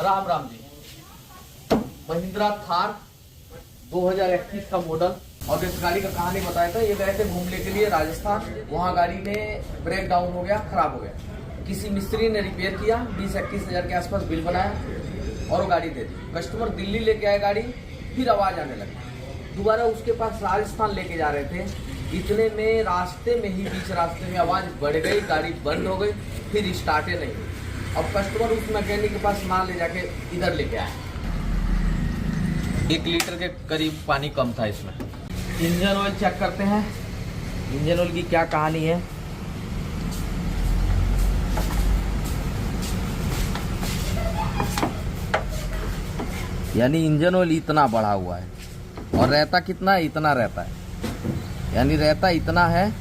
राम राम जी। महिंद्रा थार 2021 का मॉडल। और इस गाड़ी का कहानी बताया था। ये गए थे घूमने के लिए राजस्थान, वहाँ गाड़ी में ब्रेक डाउन हो गया, खराब हो गया। किसी मिस्त्री ने रिपेयर किया, 20-21 हज़ार के आसपास बिल बनाया और वो गाड़ी दे दी। कस्टमर दिल्ली लेके आए गाड़ी, फिर आवाज़ आने लगी। दोबारा उसके पास राजस्थान लेके जा रहे थे, इतने में रास्ते में ही बीच रास्ते में आवाज़ बढ़ गई, गाड़ी बंद हो गई, फिर स्टार्टे नहीं हुई। अब कस्टमर उस मैकेनिक के पास माल ले जाके इधर लेके आए। 1 लीटर के करीब पानी कम था इसमें। इंजन ऑयल चेक करते हैं, इंजन ऑयल की क्या कहानी है। यानी इंजन ऑयल इतना बढ़ा हुआ है और रहता कितना है, इतना रहता है। यानी रहता इतना है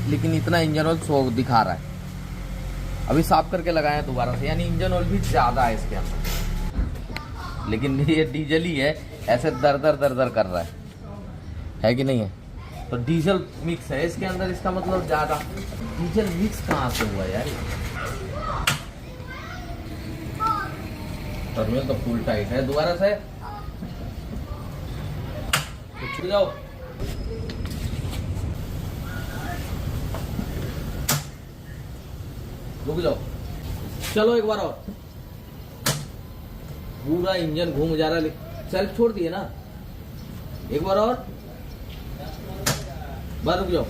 लेकिन इतना इंजन ऑयल शो दिखा रहा है। अभी साफ करके लगाए हैं दोबारा से, यानी इंजन ऑयल भी ज़्यादा है इसके अंदर। लेकिन ये डीजल ही है, ऐसे दर दर कर रहा है कि नहीं है। तो डीजल मिक्स है इसके अंदर, इसका मतलब ज़्यादा। डीजल मिक्स कहाँ से हुआ यार। टर्मिनल तो फुल टाइट है। दोबारा से छू जाओ। रुक जाओ, चलो एक बार और। पूरा इंजन घूम जा रहा है, सेल्फ छोड़ दिए ना। एक बार और, बस रुक जाओ।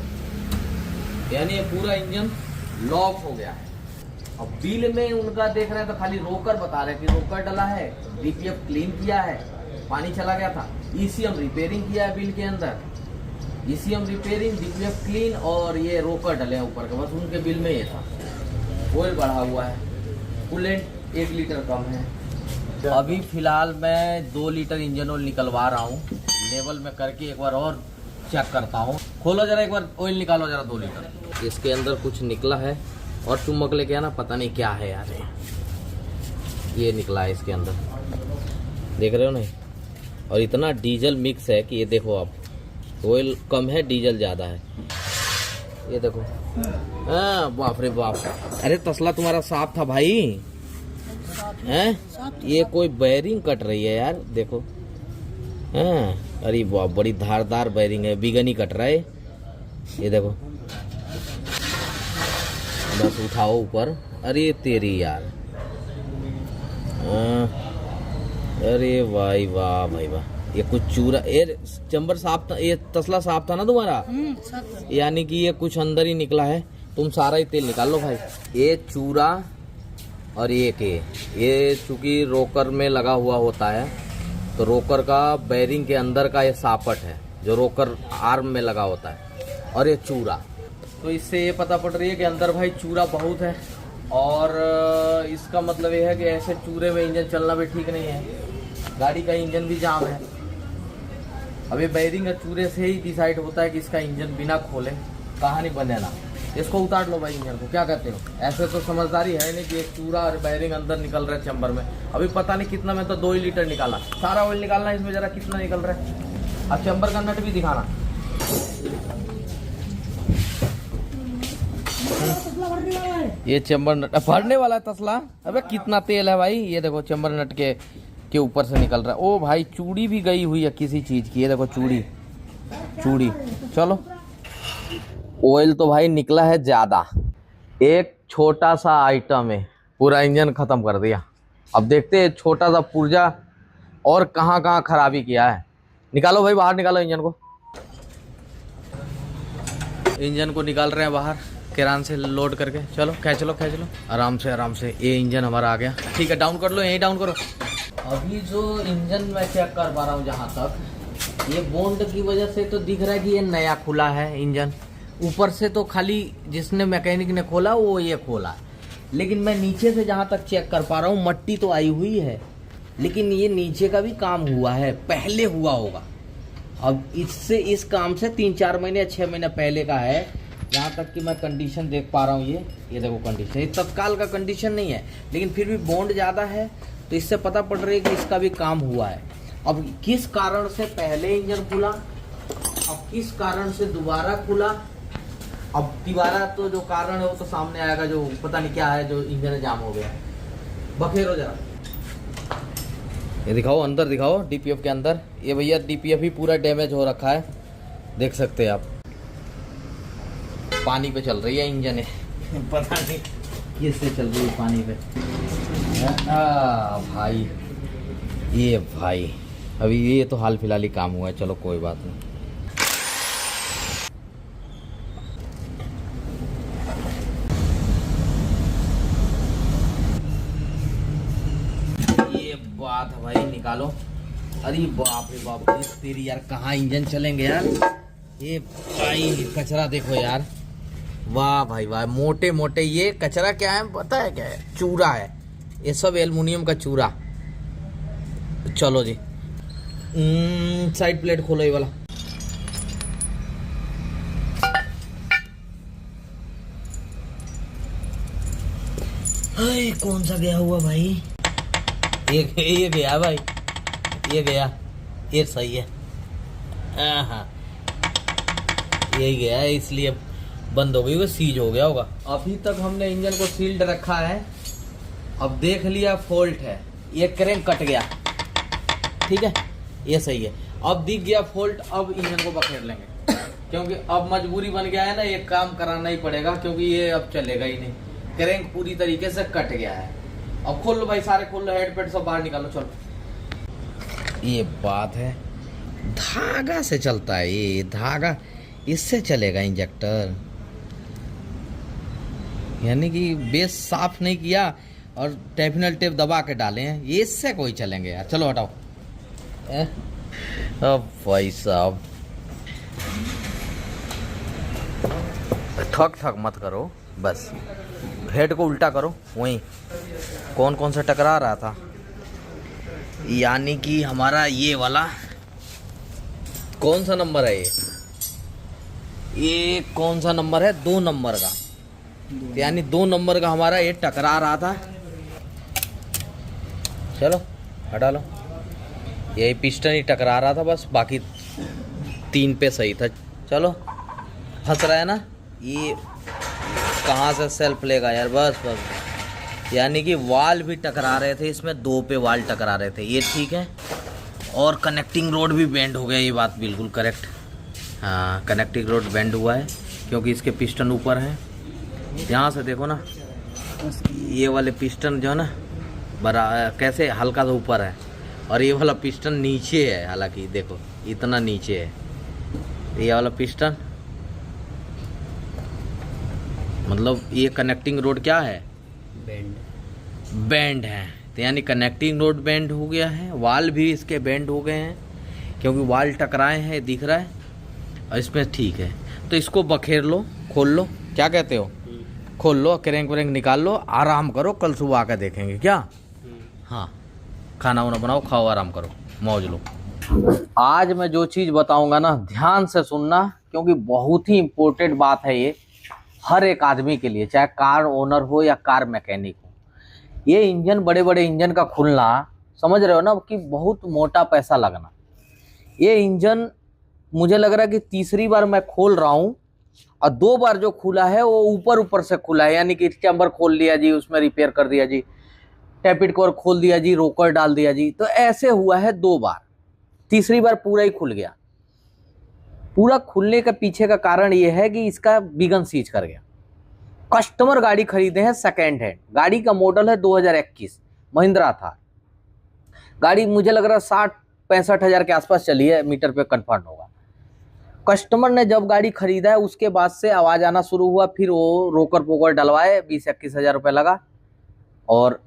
यानी ये पूरा इंजन लॉक हो गया है। अब बिल में उनका देख रहे हैं तो खाली रोकर बता रहे कि रोकर डला है, डीपीएफ क्लीन किया है, पानी चला गया था, ईसीएम रिपेयरिंग किया है बिल के अंदर। ईसीएम रिपेयरिंग, डीपीएफ क्लीन और ये रोकर डले हैं ऊपर के, बस उनके बिल में ये था। ऑयल बढ़ा हुआ है, कूलेंट 1 लीटर कम है। अभी फिलहाल मैं 2 लीटर इंजन ऑयल निकलवा रहा हूँ, लेवल में करके एक बार और चेक करता हूँ। खोलो जरा, एक बार ऑयल निकालो जरा 2 लीटर। इसके अंदर कुछ निकला है और चुम्बक लेके आना, पता नहीं क्या है यार। ये निकला है इसके अंदर, देख रहे हो नहीं। और इतना डीजल मिक्स है कि ये देखो आप, ऑयल कम है, डीजल ज़्यादा है। ये देखो, हाँ बाप रे बाप। अरे तसला तुम्हारा साफ था भाई, हैं? ये कोई बेयरिंग कट रही है यार, देखो। हाँ, अरे वाह, बड़ी धारदार बेयरिंग है, बिगनी कट रहा है। ये देखो, बस उठाओ ऊपर। अरे तेरी यार, अरे भाई वाह भाई वाह। ये कुछ चूरा, ये चैम्बर साफ था, ये तसला साफ था ना तुम्हारा, यानी कि ये कुछ अंदर ही निकला है। तुम सारा ही तेल निकाल लो भाई। ये चूरा और ये चूंकि रोकर में लगा हुआ होता है, तो रोकर का बेयरिंग के अंदर का ये सापट है जो रोकर आर्म में लगा होता है, और ये चूरा। तो इससे ये पता पड़ रही है कि अंदर भाई चूरा बहुत है। और इसका मतलब ये है कि ऐसे चूरे में इंजन चलना भी ठीक नहीं है, गाड़ी का इंजन भी जाम है। अभी बेयरिंग चूरे से ही डिसाइड होता है कि इसका इंजन बिना खोले कहानी बनेना। इसको उतार लो भाई इंजन को, क्या कहते हो। ऐसे तो समझदारी है नहीं कि एक चूरा और बेयरिंग अंदर निकल रहा है चैम्बर में। अभी पता नहीं कितना, मैं तो 2 ही लीटर निकाला। सारा ऑयल निकालना इसमें, जरा कितना निकल रहा है। अब चैम्बर का नट भी दिखाना। ये चैम्बर नट भरने वाला है तसला। अबे कितना तेल है भाई। ये देखो चैम्बर नट के ऊपर से निकल रहा है। ओ भाई, चूड़ी भी गई हुई है किसी चीज की। ये देखो चूड़ी। चलो, ऑयल तो भाई निकला है ज्यादा। एक छोटा सा आइटम है, पूरा इंजन खत्म कर दिया। अब देखते हैं छोटा सा पुर्जा और कहाँ खराबी किया है। निकालो भाई, बाहर निकालो इंजन को। इंजन को निकाल रहे हैं बाहर किरान से लोड करके। चलो खींच लो आराम से। ये इंजन हमारा आ गया। ठीक है, डाउन कर लो, यहीं डाउन करो। अभी जो इंजन मैं चेक कर पा रहा हूँ जहाँ तक, ये बॉन्ड की वजह से तो दिख रहा है कि ये नया खुला है इंजन। ऊपर से तो खाली जिसने मैकेनिक ने खोला वो ये खोला, लेकिन मैं नीचे से जहाँ तक चेक कर पा रहा हूँ, मट्टी तो आई हुई है, लेकिन ये नीचे का भी काम हुआ है, पहले हुआ होगा। अब इस काम से 3-4 महीने या 6 महीने पहले का है, जहाँ तक कि मैं कंडीशन देख पा रहा हूँ। ये देखो कंडीशन, ये तत्काल का कंडीशन नहीं है, लेकिन फिर भी बॉन्ड ज़्यादा है, तो इससे पता पड़ रही है कि इसका भी काम हुआ है। अब किस कारण से पहले इंजन खुला, अब किस कारण से दोबारा खुला, अब दोबारा तो जो कारण है वो तो सामने आएगा, जो पता नहीं क्या है, जो इंजन जाम हो गया। बखेरो जरा। ये दिखाओ, अंदर दिखाओ डीपीएफ के अंदर। ये भैया डीपीएफ ही पूरा डैमेज हो रखा है, देख सकते हैं आप। पानी पे चल रही है इंजन है पता नहीं किससे चल रही है पानी पे। भाई ये भाई अभी ये तो हाल फिलहाल ही काम हुआ है, चलो कोई बात नहीं। ये बात है भाई, निकालो। अरे बाप रे बाप, तेरी यार कहाँ इंजन चलेंगे यार। ये भाई कचरा देखो यार, वाह भाई वाह, मोटे मोटे। ये कचरा क्या है पता है क्या है? चूरा है, ये सब एल्युमिनियम का चूरा। चलो जी, साइड प्लेट खोलो ये वाला। कौन सा गया हुआ भाई? ये गया भाई, ये गया, ये सही है। हाँ यही गया है, इसलिए बंद हो गई, वो सीज हो गया होगा। अभी तक हमने इंजन को सील्ड रखा है। अब देख लिया फॉल्ट है, ये क्रैंक कट गया, ठीक है, ये सही है। अब दिख गया फॉल्ट, अब इंजन को बखेर लेंगे क्योंकि अब मजबूरी बन गया है ना, ये काम कराना ही पड़ेगा क्योंकि ये अब चलेगा ही नहीं। क्रैंक पूरी तरीके से कट गया है। अब खोल लो भाई, सारे खोल लो, हेड पेड सब बाहर निकालो। चलो, ये बात है, धागा से चलता है ये धागा, इससे चलेगा इंजेक्टर। यानी कि बेस साफ नहीं किया और टैफिनल टेप दबा के डाले हैं, ये इससे कोई चलेंगे यार। चलो हटाओ। अब भाई साहब ठक ठक मत करो, बस हेड को उल्टा करो। वहीं कौन कौन सा टकरा रहा था, यानी कि हमारा ये वाला कौन सा नंबर है, ये कौन सा नंबर है? 2 नंबर का, यानी 2 नंबर का हमारा ये टकरा रहा था। चलो हटा लो, यही पिस्टन ही टकरा रहा था बस, बाकी 3 पे सही था। चलो, फंस रहा है ना ये, कहाँ से सेल्फ लेगा यार। बस बस, यानी कि वाल भी टकरा रहे थे इसमें, 2 पे वाल टकरा रहे थे, ये ठीक है। और कनेक्टिंग रोड भी बेंड हो गया, ये बात बिल्कुल करेक्ट। हाँ, कनेक्टिंग रोड बेंड हुआ है क्योंकि इसके पिस्टन ऊपर हैं। यहाँ से देखो ना, ये वाले पिस्टन जो है ना बड़ा कैसे हल्का सा ऊपर है, और ये वाला पिस्टन नीचे है। हालांकि देखो इतना नीचे है ये वाला पिस्टन, मतलब ये कनेक्टिंग रोड क्या है? बेंड है। तो यानी कनेक्टिंग रोड बेंड हो गया है, वाल भी इसके बेंड हो गए हैं क्योंकि वाल टकराए हैं, दिख रहा है। और इसमें ठीक है, तो इसको बखेर लो, खोल लो, क्या कहते हो? खोल लो, क्रैंक व्रैंक निकाल लो, आराम करो, कल सुबह आकर देखेंगे क्या। हाँ, खाना वाना बनाओ, खाओ, आराम करो, मौज लो। आज मैं जो चीज़ बताऊंगा ना, ध्यान से सुनना क्योंकि बहुत ही इम्पोर्टेंट बात है ये हर एक आदमी के लिए, चाहे कार ओनर हो या कार मैकेनिक हो। ये इंजन, बड़े बड़े इंजन का खुलना, समझ रहे हो ना कि बहुत मोटा पैसा लगना। ये इंजन मुझे लग रहा है कि तीसरी बार मैं खोल रहा हूँ, और 2 बार जो खुला है वो ऊपर ऊपर से खुला है, यानी कि चैम्बर खोल लिया जी, उसमें रिपेयर कर दिया जी, टैपिट कवर खोल दिया जी, रोकर डाल दिया जी, तो ऐसे हुआ है 2 बार। तीसरी बार पूरा ही खुल गया। पूरा खुलने के पीछे का कारण ये है कि इसका बिगन सीज कर गया। कस्टमर गाड़ी खरीदे हैं सेकेंड हैंड, गाड़ी का मॉडल है 2021 महिंद्रा था। गाड़ी मुझे लग रहा है 60-65 हज़ार के आसपास चली है, मीटर पे कन्फर्म होगा। कस्टमर ने जब गाड़ी खरीदा है उसके बाद से आवाज़ आना शुरू हुआ, फिर वो रोकर पोकर डलवाए, 20-21 हज़ार रुपये लगा और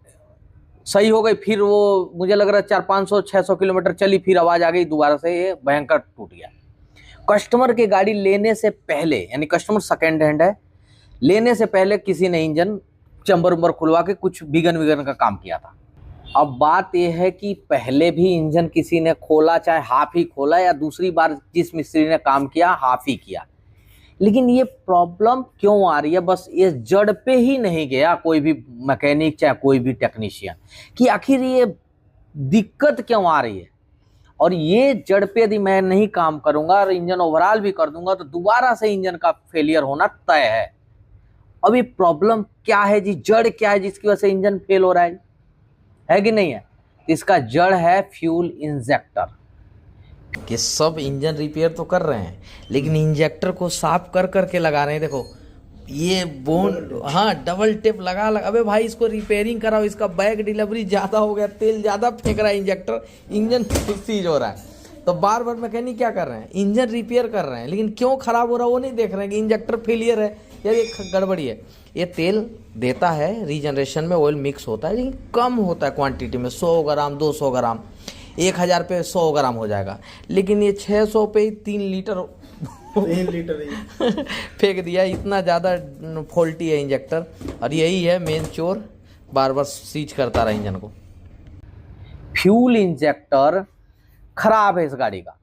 सही हो गई। फिर वो मुझे लग रहा है 400-500-600 किलोमीटर चली, फिर आवाज़ आ गई दोबारा से, ये भयंकर टूट गया। कस्टमर की गाड़ी लेने से पहले, यानी कस्टमर सेकेंड हैंड है, लेने से पहले किसी ने इंजन चैम्बर उम्बर खुलवा के कुछ बिगन विगन का काम किया था। अब बात यह है कि पहले भी इंजन किसी ने खोला, चाहे हाफ ही खोला या दूसरी बार जिस मिस्त्री ने काम किया हाफ ही किया, लेकिन ये प्रॉब्लम क्यों आ रही है? बस ये जड़ पे ही नहीं गया कोई भी मैकेनिक चाहे कोई भी टेक्नीशियन कि आखिर ये दिक्कत क्यों आ रही है। और ये जड़ पे यदि मैं नहीं काम करूंगा और इंजन ओवरऑल भी कर दूंगा तो दोबारा से इंजन का फेलियर होना तय है। अब ये प्रॉब्लम क्या है जी, जड़ क्या है जिसकी वजह से इंजन फेल हो रहा है कि नहीं है? इसका जड़ है फ्यूल इंजेक्टर। कि सब इंजन रिपेयर तो कर रहे हैं लेकिन इंजेक्टर को साफ कर करके लगा रहे हैं। देखो ये बोन, हाँ डबल टेप लगा अबे भाई इसको रिपेयरिंग कराओ, इसका बैग डिलीवरी ज़्यादा हो गया, तेल ज़्यादा फेंक रहा है इंजेक्टर, इंजन सीज हो रहा है। तो बार बार मैकेनिक क्या कर रहे हैं, इंजन रिपेयर कर रहे हैं, लेकिन क्यों खराब हो रहा है वो नहीं देख रहे हैं कि इंजेक्टर फेलियर है या ये गड़बड़ी है। ये तेल देता है रीजनरेशन में, ऑयल मिक्स होता है लेकिन कम होता है क्वांटिटी में, 100 ग्राम 200 ग्राम, 1000 पे 100 ग्राम हो जाएगा। लेकिन ये 600 पे ही 3 लीटर फेंक दिया, इतना ज़्यादा फॉल्टी है इंजेक्टर। और यही है मेन चोर, बार बार सीज करता रहा इंजन को। फ्यूल इंजेक्टर खराब है इस गाड़ी का,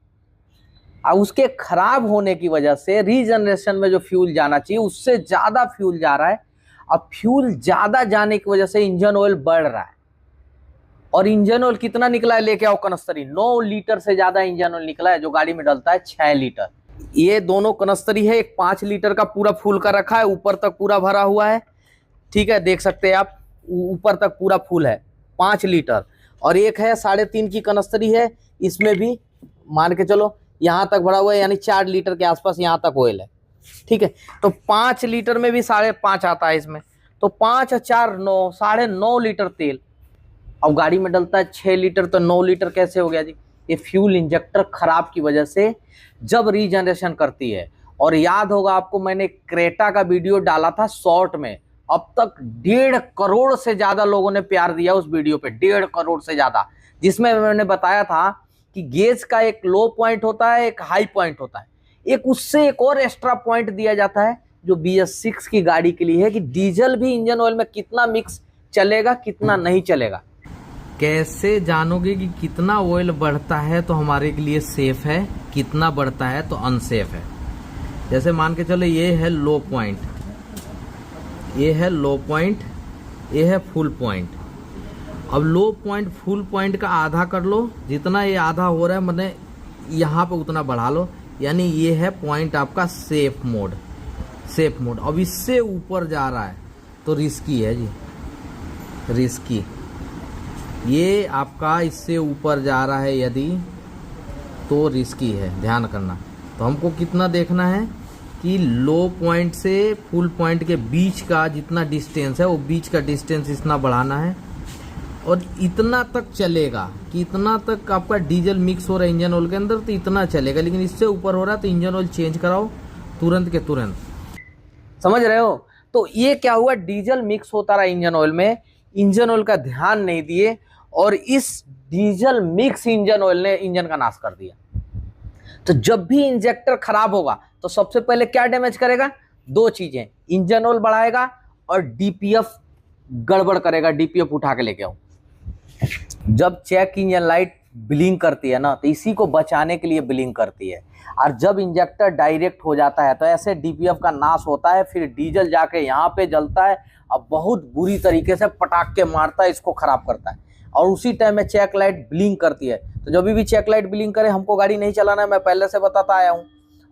और उसके खराब होने की वजह से रीजनरेशन में जो फ्यूल जाना चाहिए उससे ज़्यादा फ्यूल जा रहा है। अब फ्यूल ज़्यादा जाने की वजह से इंजन ऑयल बढ़ रहा है। और इंजन ऑयल कितना निकला है, लेके आओ कनस्तरी, 9 लीटर से ज़्यादा इंजन ऑयल निकला है, जो गाड़ी में डलता है 6 लीटर। ये दोनों कनस्तरी है, एक 5 लीटर का पूरा फुल का रखा है, ऊपर तक पूरा भरा हुआ है, ठीक है, देख सकते हैं आप, ऊपर तक पूरा फुल है 5 लीटर। और एक है 3.5 की कनस्तरी है, इसमें भी मान के चलो यहाँ तक भरा हुआ है, यानी 4 लीटर के आसपास यहाँ तक ऑयल है, ठीक है। तो 5 लीटर में भी 5.5 आता है इसमें, तो 5 और 4 9, 9.5 लीटर तेल। अब गाड़ी में डलता है 6 लीटर, तो 9 लीटर कैसे हो गया जी? ये फ्यूल इंजेक्टर खराब की वजह से जब रीजनरेशन करती है। और याद होगा आपको, मैंने क्रेटा का वीडियो डाला था शॉर्ट में, अब तक 1.5 करोड़ से ज़्यादा लोगों ने प्यार दिया उस वीडियो पे, 1.5 करोड़ से ज़्यादा, जिसमें मैंने बताया था कि गेज का एक लो पॉइंट होता है, एक हाई पॉइंट होता है, एक उससे एक और एक्स्ट्रा पॉइंट दिया जाता है जो BS6 की गाड़ी के लिए है कि डीजल भी इंजन ऑयल में कितना मिक्स चलेगा, कितना नहीं चलेगा। कैसे जानोगे कि कितना ऑयल बढ़ता है तो हमारे के लिए सेफ है, कितना बढ़ता है तो अनसेफ है? जैसे मान के चलो ये है लो पॉइंट, ये है लो पॉइंट, ये है फुल पॉइंट। अब लो पॉइंट फुल पॉइंट का आधा कर लो, जितना ये आधा हो रहा है मैंने यहाँ पे उतना बढ़ा लो, यानी ये है पॉइंट आपका सेफ मोड, सेफ मोड। अब इससे ऊपर जा रहा है तो रिस्की है जी, रिस्की। ये आपका इससे ऊपर जा रहा है यदि, तो रिस्की है, ध्यान करना। तो हमको कितना देखना है कि लो पॉइंट से फुल पॉइंट के बीच का जितना डिस्टेंस है वो बीच का डिस्टेंस इतना बढ़ाना है, और इतना तक चलेगा कि इतना तक आपका डीजल मिक्स हो रहा है इंजन ऑयल के अंदर, तो इतना चलेगा। लेकिन इससे ऊपर हो रहा है तो इंजन ऑयल चेंज कराओ तुरंत के तुरंत, समझ रहे हो? तो ये क्या हुआ, डीजल मिक्स होता रहा इंजन ऑयल में, इंजन ऑयल का ध्यान नहीं दिए, और इस डीजल मिक्स इंजन ऑयल ने इंजन का नाश कर दिया। तो जब भी इंजेक्टर खराब होगा तो सबसे पहले क्या डैमेज करेगा? 2 चीजें, इंजन ऑयल बढ़ाएगा और DPF गड़बड़ करेगा, DPF उठा के लेके आओ। जब चेक इंजन लाइट ब्लिंक करती है ना, तो इसी को बचाने के लिए ब्लिंक करती है। और जब इंजेक्टर डायरेक्ट हो जाता है तो ऐसे DPF का नाश होता है, फिर डीजल जाके यहाँ पे जलता है, अब बहुत बुरी तरीके से पटाख के मारता है, इसको खराब करता है। और उसी टाइम में चेक लाइट ब्लिंक करती है, तो जब भी चेक लाइट ब्लिंक करे हमको गाड़ी नहीं चलाना है, मैं पहले से बताता आया हूँ।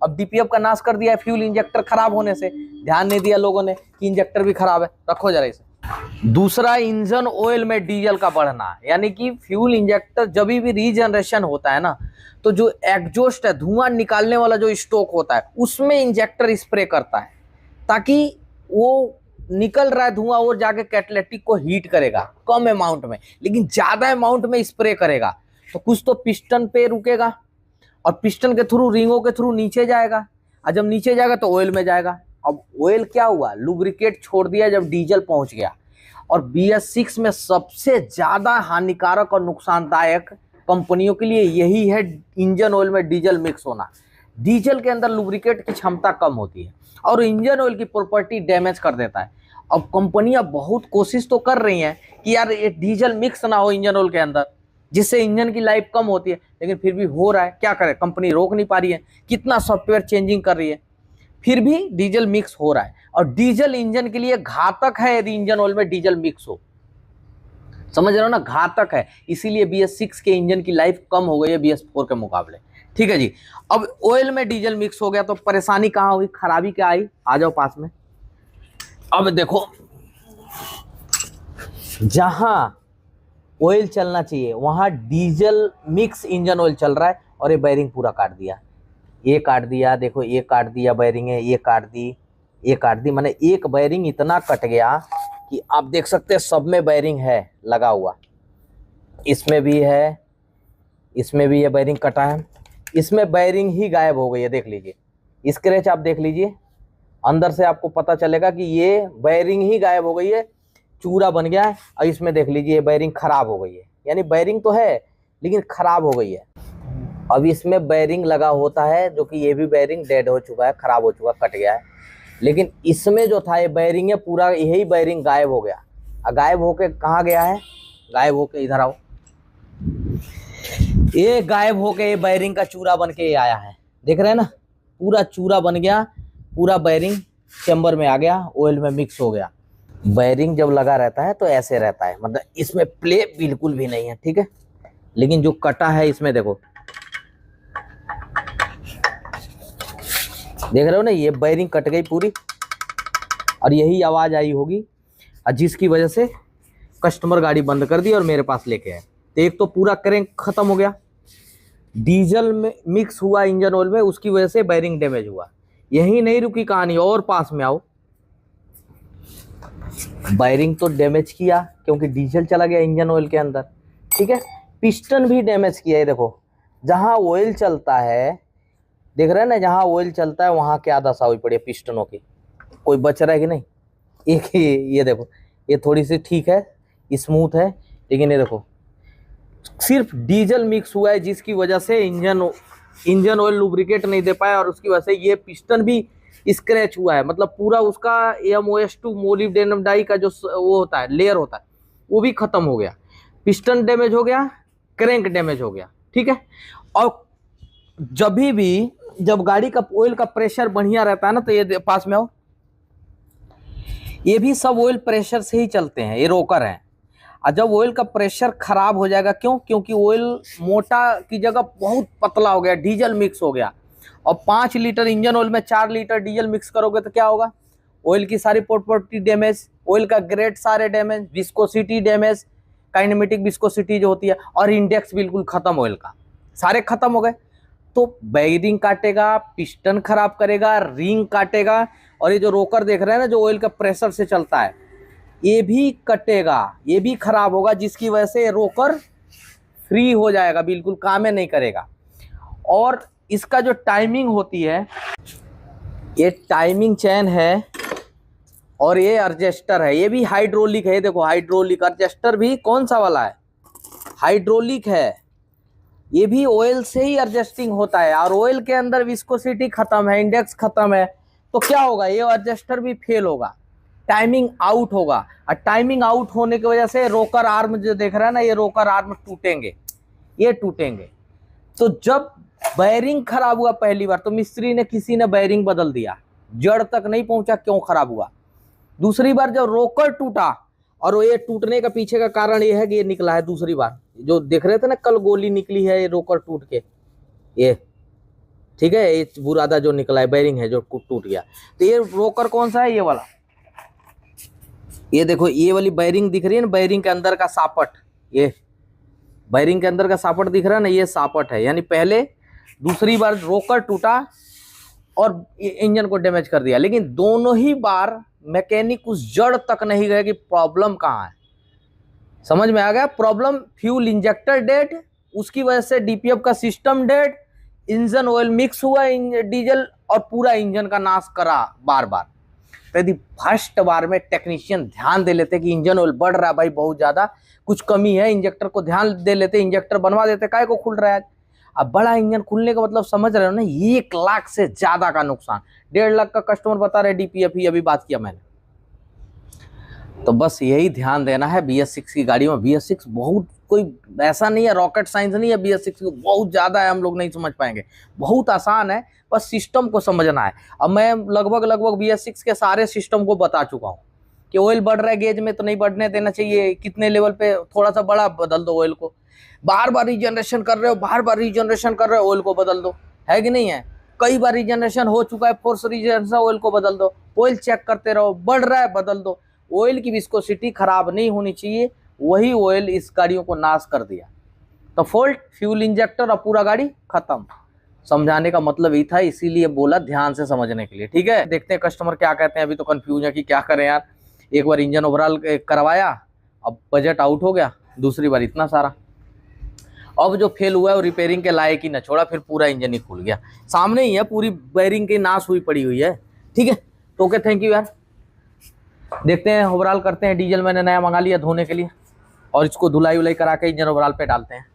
अब DPF का नाश कर दिया है फ्यूल इंजेक्टर खराब होने से, ध्यान नहीं दिया लोगों ने कि इंजेक्टर भी खराब है, रखो जरा इसे। दूसरा, इंजन ऑयल में डीजल का बढ़ना, यानी कि फ्यूल इंजेक्टर जब भी रीजनरेशन होता है ना, तो जो एग्जॉस्ट है, धुआं निकालने वाला जो स्टोक होता है, उसमें इंजेक्टर स्प्रे करता है, ताकि वो निकल रहा है धुआं और जाके कैटालिटिक को हीट करेगा कम अमाउंट में, लेकिन ज्यादा अमाउंट में स्प्रे करेगा तो कुछ तो पिस्टन पे रुकेगा, और पिस्टन के थ्रू, रिंगों के थ्रू नीचे जाएगा, और जब नीचे जाएगा तो ऑयल में जाएगा। अब ऑयल क्या हुआ, लुब्रिकेट छोड़ दिया जब डीजल पहुंच गया। और BS6 में सबसे ज्यादा हानिकारक और नुकसानदायक कंपनियों के लिए यही है इंजन ऑयल में डीजल मिक्स होना। डीजल के अंदर लुब्रिकेट की क्षमता कम होती है और इंजन ऑयल की प्रॉपर्टी डैमेज कर देता है। अब कंपनियां बहुत कोशिश तो कर रही हैं कि यार ये डीजल मिक्स ना हो इंजन ऑयल के अंदर, जिससे इंजन की लाइफ कम होती है, लेकिन फिर भी हो रहा है, क्या करे, कंपनी रोक नहीं पा रही है, कितना सॉफ्टवेयर चेंजिंग कर रही है, फिर भी डीजल मिक्स हो रहा है। और डीजल इंजन के लिए घातक है यदि इंजन ऑयल में डीजल मिक्स हो, समझ रहे हो ना, घातक है। इसीलिए BS6 के इंजन की लाइफ कम हो गई है BS4 के मुकाबले, ठीक है जी। अब ऑयल में डीजल मिक्स हो गया तो परेशानी कहाँ हुई, खराबी क्या आई, आ जाओ पास में। अब देखो, जहां ऑयल चलना चाहिए, वहाँ डीजल मिक्स इंजन ऑयल चल रहा है और ये बैरिंग पूरा काट दिया। ये काट दिया, देखो ये काट दिया बैरिंग है, ये काट दी, ये काट दी, माने एक बैरिंग इतना कट गया कि आप देख सकते हैं सब में बैरिंग है लगा हुआ। इसमें भी है, इसमें भी ये बैरिंग कटा है, इसमें बैरिंग ही गायब हो गई है। देख लीजिए स्क्रैच, आप देख लीजिए अंदर से आपको पता चलेगा कि ये बैरिंग ही गायब हो गई है, चूरा बन गया है। और इसमें देख लीजिए बैरिंग खराब हो गई है, यानी बैरिंग तो है लेकिन खराब हो गई है। अब इसमें बैरिंग लगा होता है जो कि ये भी बैरिंग डेड हो चुका है, खराब हो चुका, कट गया है। लेकिन इसमें जो था ये बैरिंग है पूरा, यही बैरिंग गायब हो गया। गायब होके कहाँ गया है, गायब होके इधर आओ, ये गायब होके ये बैरिंग का चूरा बन के आया है। देख रहे हैं ना, पूरा चूरा बन गया, पूरा बैरिंग चैम्बर में आ गया, ऑयल में मिक्स हो गया। बैरिंग जब लगा रहता है तो ऐसे रहता है, मतलब इसमें प्ले बिल्कुल भी नहीं है, ठीक है। लेकिन जो कटा है इसमें देखो, देख रहे हो ना, ये बैरिंग कट गई पूरी और यही आवाज आई होगी, और जिसकी वजह से कस्टमर गाड़ी बंद कर दी और मेरे पास लेके आए। तो एक तो पूरा क्रैंक खत्म हो गया, डीजल में मिक्स हुआ इंजन ऑयल में, उसकी वजह से बैरिंग डैमेज हुआ। यही नहीं रुकी कहानी, और पास में आओ, बैरिंग तो डैमेज किया क्योंकि डीजल चला गया इंजन ऑयल के अंदर, ठीक है। पिस्टन भी डैमेज किया है, देखो जहां ऑयल चलता है, देख रहे हैं ना, जहां ऑयल चलता है वहां क्या दशा हुई पड़ी है पिस्टनों की, कोई बच रहा है कि नहीं। एक ये देखो, ये थोड़ी सी ठीक है, स्मूथ है, लेकिन ये देखो सिर्फ डीजल मिक्स हुआ है जिसकी वजह से इंजन ऑयल लुब्रिकेट नहीं दे पाया, और उसकी वजह से ये पिस्टन भी स्क्रैच हुआ है। मतलब पूरा उसका MOS2 मोलिब्डेनम डाई का जो वो होता है, लेयर होता है, वो भी खत्म हो गया, पिस्टन डैमेज हो गया, क्रैंक डैमेज हो गया, ठीक है। और जब गाड़ी का ऑयल का प्रेशर बढ़िया रहता है ना, तो ये पास में आओ, ये भी सब ऑयल प्रेशर से ही चलते हैं, ये रोकर हैं। और जब ऑयल का प्रेशर खराब हो जाएगा, क्यों, क्योंकि ऑयल मोटा की जगह बहुत पतला हो गया, डीजल मिक्स हो गया, और 5 लीटर इंजन ऑयल में 4 लीटर डीजल मिक्स करोगे तो क्या होगा, ऑयल की सारी प्रॉपर्टी डैमेज, ऑयल का ग्रेड सारे damage, viscosity damage, kinematic viscosity जो होती है, और इंडेक्स बिल्कुल खत्म, ऑयल का सारे खत्म हो गए। तो बैरिंग काटेगा, पिस्टन खराब करेगा, रिंग काटेगा, और ये जो रोकर देख रहे हैं ना, जो ऑयल का प्रेशर से चलता है, ये भी कटेगा, ये भी खराब होगा, जिसकी वजह से रोकर फ्री हो जाएगा, बिल्कुल काम नहीं करेगा। और इसका जो टाइमिंग होती है, ये टाइमिंग चैन है, और ये एडजस्टर है, ये भी हाइड्रोलिक है। देखो हाइड्रोलिक एडजस्टर भी कौन सा वाला है, हाइड्रोलिक है, ये भी ऑयल से ही एडजस्टिंग होता है। और ऑयल के अंदर विस्कोसिटी खत्म है, इंडेक्स खत्म है, तो क्या होगा, ये एडजस्टर भी फेल होगा, टाइमिंग आउट होगा। और टाइमिंग आउट होने की वजह से रोकर आर्म जो देख रहा है ना, ये रोकर आर्म टूटेंगे, ये टूटेंगे। तो जब बैरिंग खराब हुआ पहली बार, तो मिस्त्री ने किसी ने बैरिंग बदल दिया, जड़ तक नहीं पहुंचा क्यों खराब हुआ। दूसरी बार जब रोकर टूटा, और ये टूटने का पीछे का कारण ये है कि ये निकला है दूसरी बार, जो देख रहे थे ना कल गोली निकली है, ये रोकर टूट के, ये ठीक है, ये बुरादा जो निकला है बैरिंग है जो टूट गया। तो ये रोकर कौन सा है, ये वाला, ये देखो ये वाली बैरिंग दिख रही है ना, बैरिंग के अंदर का सापट, ये बैरिंग के अंदर का सापट दिख रहा है ना, ये सापट है। यानी पहले दूसरी बार रोकर टूटा और इंजन को डैमेज कर दिया, लेकिन दोनों ही बार मैकेनिक उस जड़ तक नहीं गए कि प्रॉब्लम कहाँ है। समझ में आ गया, प्रॉब्लम फ्यूल इंजेक्टर डेड, उसकी वजह से DPF का system dead, engine oil mix हुआ डीजल, और पूरा इंजन का नाश करा बार बार। तो यदि फर्स्ट बार में टेक्नीशियन ध्यान दे लेते कि इंजन ऑयल बढ़ रहा है भाई, बहुत ज्यादा कुछ कमी है, इंजेक्टर को ध्यान दे लेते, इंजेक्टर बनवा देते, काहे को खुल रहा है। अब बड़ा इंजन खुलने का मतलब समझ रहे हो ना, 1 लाख से ज्यादा का नुकसान, 1.5 लाख का कस्टमर बता रहे DPF ही, अभी बात किया मैंने। तो बस यही ध्यान देना है BS6 की गाड़ी में। BS6 बहुत कोई ऐसा नहीं है, रॉकेट साइंस नहीं है, BS6 बहुत ज्यादा है, हम लोग नहीं समझ पाएंगे, बहुत आसान है, बस सिस्टम को समझना है। अब मैं लगभग BS6 के सारे सिस्टम को बता चुका हूँ कि ऑयल बढ़ रहा है गेज में तो नहीं बढ़ने देना चाहिए, कितने लेवल पे थोड़ा सा बड़ा बदल दो ऑयल को, बार बार रीजनरेशन कर रहे हो, बार बार रीजनरेशन कर रहे हो, ऑयल को बदल दो, है कि नहीं है। कई बार रीजनरेशन हो चुका है, फोर्स रीजनरेशन, ऑयल को बदल दो, ऑयल चेक करते रहो, बढ़ रहा है बदल दो। ऑयल की विस्कोसिटी खराब नहीं होनी चाहिए, वही ऑयल इस गाड़ियों को नाश कर दिया। तो फॉल्ट फ्यूल इंजेक्टर और पूरा गाड़ी खत्म। समझाने का मतलब यही था, इसीलिए बोला ध्यान से समझने के लिए। ठीक है, देखते हैं कस्टमर क्या कहते हैं। अभी तो कंफ्यूज है कि क्या करें यार, एक बार इंजन ओवरऑल करवाया, अब बजट आउट हो गया, दूसरी बार इतना सारा। अब जो फेल हुआ है वो रिपेयरिंग के लायक ही न छोड़ा, फिर पूरा इंजन ही खुल गया। सामने ही है, पूरी बेयरिंग की नाश हुई पड़ी हुई है। ठीक है, तो ओके, थैंक यू यार। देखते हैं ओवरऑल करते हैं। डीजल मैंने नया मंगा लिया धोने के लिए, और इसको धुलाई उलाई करा के इंजन ओवरऑल पे डालते हैं।